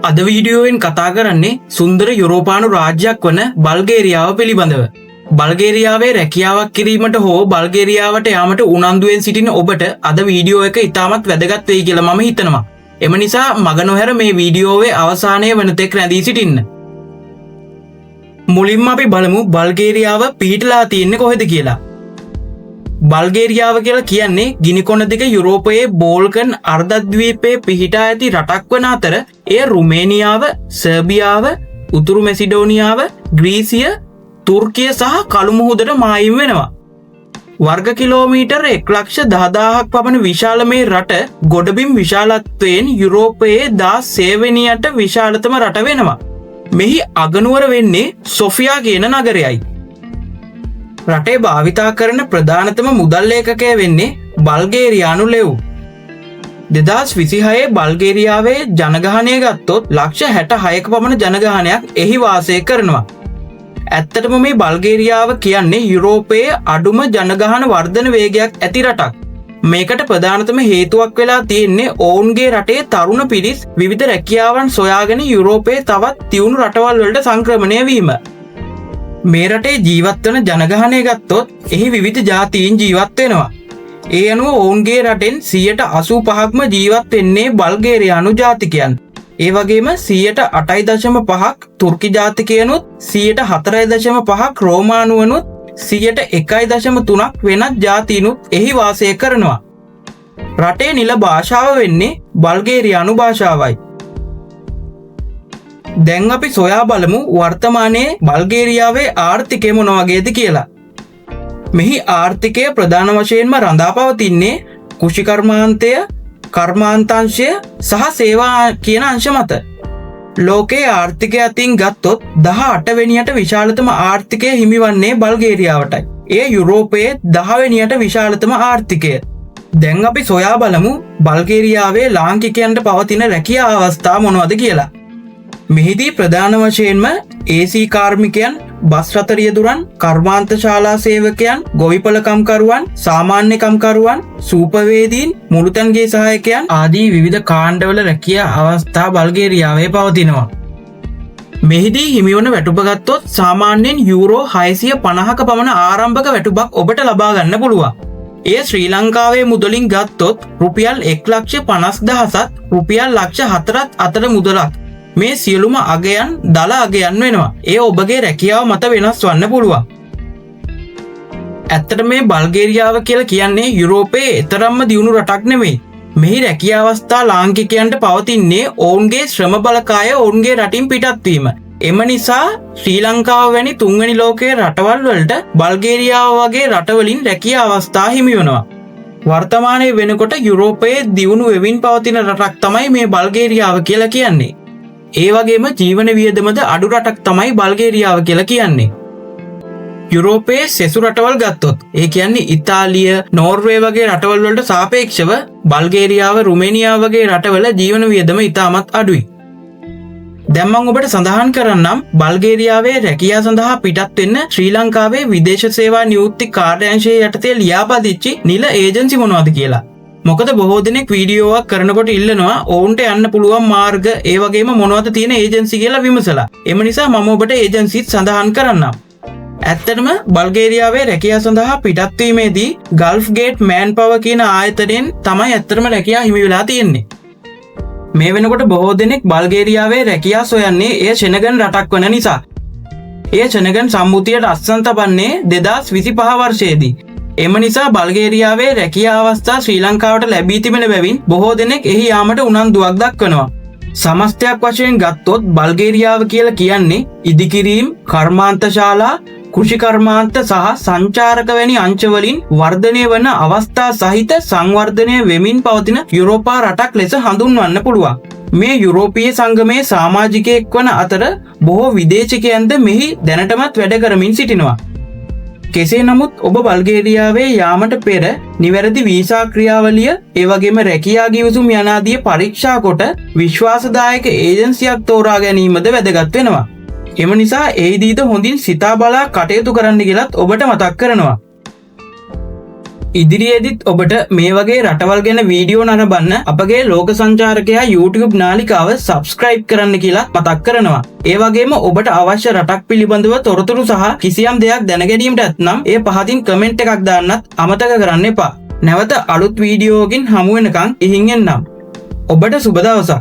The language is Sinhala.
අද වීඩියෝවෙන් කතා කරන්නේ සුන්දර යුරෝපානු රාජ්‍යයක් වන බල්ගේරියාව පිළිබඳව. බල්ගේරියාවේ රැකියාවක් කිරීමට හෝ බල්ගේරියාවට යාමට උනන්දුවෙන් සිටින ඔබට අද වීඩියෝ එක ඉතාමත් වැදගත් වෙයි කියලා මම හිතනවා. එම නිසා මග නොහැර මේ වීඩියෝවේ අවසානය වෙනතෙක් රැඳී සිටින්න. මුලින්ම අපි බලමු බල්ගේරියාව පිහිටලා තියෙන්නේ කොහෙද කියලා. බල්ගේරියාව කියලා කියන්නේ ගිනිකොන දෙක යුරෝපයේ බෝල්කන් අර්ධද්වීපයේ පිහිටා ඇති රටක් වන අතර එය රුමේනියාව, සර්බියාව, උතුරු මැසිඩෝනියාව, ග්‍රීසිය, තුර්කිය සහ කළු මුහුදට මායිම් වෙනවා. වර්ග කිලෝමීටර් 1,10,000ක් පමණ විශාල මේ රට ගොඩබිම් විශාලත්වයෙන් යුරෝපයේ 16 වෙනියට විශාලතම රට වෙනවා. මෙහි අගනුවර වෙන්නේ සොෆියා කියන නගරයයි. රටේ භාවිතා කරන ප්‍රධානතම මුදල් ඒකකය වෙන්නේ බල්ගේරියානු ලෙව්. 2026 බල්ගේරියාවේ ජනගහනය ගත්තොත් ලක්ෂ 66ක පමණ ජනගහනයක් එහි වාසය කරනවා. ඇත්තටම මේ බල්ගේරියාව කියන්නේ යුරෝපයේ අඩුම ජනගහන වර්ධන වේගයක් ඇති රටක්. මේකට ප්‍රධානතම හේතුවක් වෙලා තියෙන්නේ ඔවුන්ගේ රටේ තරුණ පිරිස් විවිධ රැකියාවන් සොයාගෙන යුරෝපයේ තවත් තියුණු රටවල් වලට සංක්‍රමණය වීම. මේ රටේ ජීවත් වන ජනගහනය ගත්තොත් එහි විවිධ ජාතීන් ජීවත් වෙනවා. ඒ අනුව ඔවුන්ගේ රටෙන් 85%ක්ම ජීවත් වෙන්නේ බල්ගේරියානු ජාතිකයන්. ඒ වගේම 8.5% තුර්කි ජාතිකයනුත් 4.5% රෝමානුවනුත් 1.3% වෙනත් ජාතීනුත් එහි වාසය කරනවා. රටේ නිල භාෂාව වෙන්නේ බල්ගේරියානු භාෂාවයි. දැන් අපි සොයා බලමු වර්තමානයේ බල්ගේරියාවේ ආර්ථිකය මොන වගේද කියලා. මෙහි ආර්ථිකය ප්‍රධාන වශයෙන්ම රඳා පවතින්නේ කෘෂිකර්මාන්තය, කර්මාන්තාංශය සහ සේවා කියන අංශ මත. ලෝකයේ ආර්ථිකය අතින් ගත්තොත් 18 වෙනියට විශාලතම ආර්ථිකය හිමිවන්නේ බල්ගේරියාවටයි. එය යුරෝපයේ 10 වෙනියට විශාලතම ආර්ථිකය. දැන් අපි සොයා බලමු බල්ගේරියාවේ ලාංකිකයන්ට පවතින රැකියා අවස්ථා මොනවද කියලා. මෙහිදී ප්‍රධාන වශයෙන්ම AC කාර්මිකයන්, බස් රථ රියදුරන්, කර්මාන්ත ශාලා සේවකයන්, ගොවිපළ කම්කරුවන්, සාමාන්‍ය කම්කරුවන්, සූපවේදීන්, මුළුතැන්ගේ සහායකයන් ආදී විවිධ කාණ්ඩවල රැකියා අවස්ථා බල්ගේරියාවේ පවතිනවා. මෙහිදී හිමිවන වැටුප ගත්තොත් සාමාන්‍යයෙන් යූරෝ 650ක පමණ ආරම්භක වැටුපක් ඔබට ලබා ගන්න පුළුවන්. එය ශ්‍රී ලංකාවේ මුදලින් ගත්තොත් රුපියල් 1,50,000ත් රුපියල් 4,00,000ත් අතර මුදලක්. මේ සියලුම අගයන් දල අගයන් වෙනවා. ඒ ඔබගේ රැකියාව මත වෙනස් වන්න පුළුවන්. ඇත්තට මේ බල්ගේරියාව කියලා කියන්නේ යුරෝපයේ තරම්ම දියුණු රටක් නෙමෙයි. මෙහි රැකියා අවස්ථා ලාංකිකයන්ට පවතින්නේ ඔවුන්ගේ ශ්‍රම බලකාය ඔවුන්ගේ රටින් පිටත් වීම. එම නිසා ශ්‍රී ලංකාව වැනි තුන්වෙනි ලෝකයේ රටවල් වලට බල්ගේරියාව වගේ රටවලින් රැකියා අවස්ථා හිමි වෙනවා. වර්තමානයේ වෙනකොට යුරෝපයේ දියුණු වෙමින් පවතින රටක් තමයි මේ බල්ගේරියාව කියලා කියන්නේ. ඒ වගේම ජීවන වියදමද අඩු රටක් තමයි බල්ගේරියාව කියලා කියන්නේ. යුරෝපයේ සෙසු රටවල් ගත්තොත් ඒ කියන්නේ ඉතාලිය, නෝර්වේ වගේ රටවල් වලට සාපේක්ෂව බල්ගේරියාව, රුමේනියාව වගේ රටවල ජීවන වියදම ඉතාමත් අඩුයි. දැන් මම ඔබට සඳහන් කරන්නම් බල්ගේරියාවේ රැකියාව සඳහා පිටත් වෙන්න ශ්‍රී ලංකාවේ විදේශ සේවා නියුක්ති කාර්යාංශයේ යටතේ ලියාපදිච්ච නිල ඒජන්සි මොනවද කියලා. මොකද බොහෝ දෙනෙක් වීඩියෝවක් කරනකොට ඉල්ලනවා ඔවුන්ට යන්න පුළුවන් මාර්ග ඒ වගේම මොනවද තියෙන ඒජන්සි කියලා විමසලා. එම නිසා මම ඔබට ඒජන්සිත් සඳහන් කරන්නම්. ඇත්තටම බල්ගේරියාවේ රැකියාව සඳහා පිටත් වීමේදී ගල්ෆ් ගේට් මෑන් පවර් කියන ආයතනයෙන් තමයි ඇත්තටම රැකියාව හිමි වෙලා තියෙන්නේ. මේ වෙනකොට බොහෝ දෙනෙක් බල්ගේරියාවේ රැකියාව සොයන්නේ එය ෂෙනගන් රටක් වන නිසා. එය ෂෙනගන් සම්මුතියට අත්සන් තබන්නේ 2025 වර්ෂයේදී. එම නිසා බල්ගේරියාවේ රැකියා අවස්ථා ශ්‍රී ලංකාවට ලැබී තිබෙන බැවින් බොහෝ දෙනෙක් එහි යාමට උනන්දුවක් දක්වනවා. සමස්තයක් වශයෙන් ගත්තොත් බල්ගේරියාව කියලා කියන්නේ ඉදිකිරීම්, කර්මාන්ත ශාලා, කෘෂිකර්මාන්ත සහ සංචාරක වැනි අංශවලින් වර්ධනය වන අවස්ථා සහිත සංවර්ධනය වෙමින් පවතින යුරෝපා රටක් ලෙස හඳුන්වන්න පුළුවන්. මේ යුරෝපීය සංගමයේ සමාජිකයෙක් වන අතර බොහෝ විදේශිකයන්ද මෙහි දැනටමත් වැඩ කරමින් සිටිනවා. කෙසේ නමුත් ඔබ බල්ගේරියාවේ යාමට පෙර නිවැරදි වීසා ක්‍රියාවලිය ඒ වගේම රැකියා ගිවිසුම් යනාදී පරීක්ෂා කොට විශ්වාසදායක ඒජන්සියක් තෝරා ගැනීමද වැදගත් වෙනවා. එම නිසා එහිදීද හොඳින් සිතා බලා කටයුතු කරන්න කියලත් ඔබට මතක් කරනවා. ඉදිරියේදීත් ඔබට මේ වගේ රටවල් ගැන වීඩියෝ නරඹන්න අපගේ ලෝක සංචාරකයා YouTube නාලිකාව subscribe කරන්න කියලා මතක් කරනවා. ඒ වගේම ඔබට අවශ්‍ය රටක් පිළිබඳව තොරතුරු සහ කිසියම් දෙයක් දැනගැනීමට නම් ඒ පහතින් කමෙන්ට් එකක් දාන්නත් අමතක කරන්න එපා. නැවත අලුත් වීඩියෝකින් හමු වෙනකන් ඉහින් එන්නම්. ඔබට සුබ දවසක්.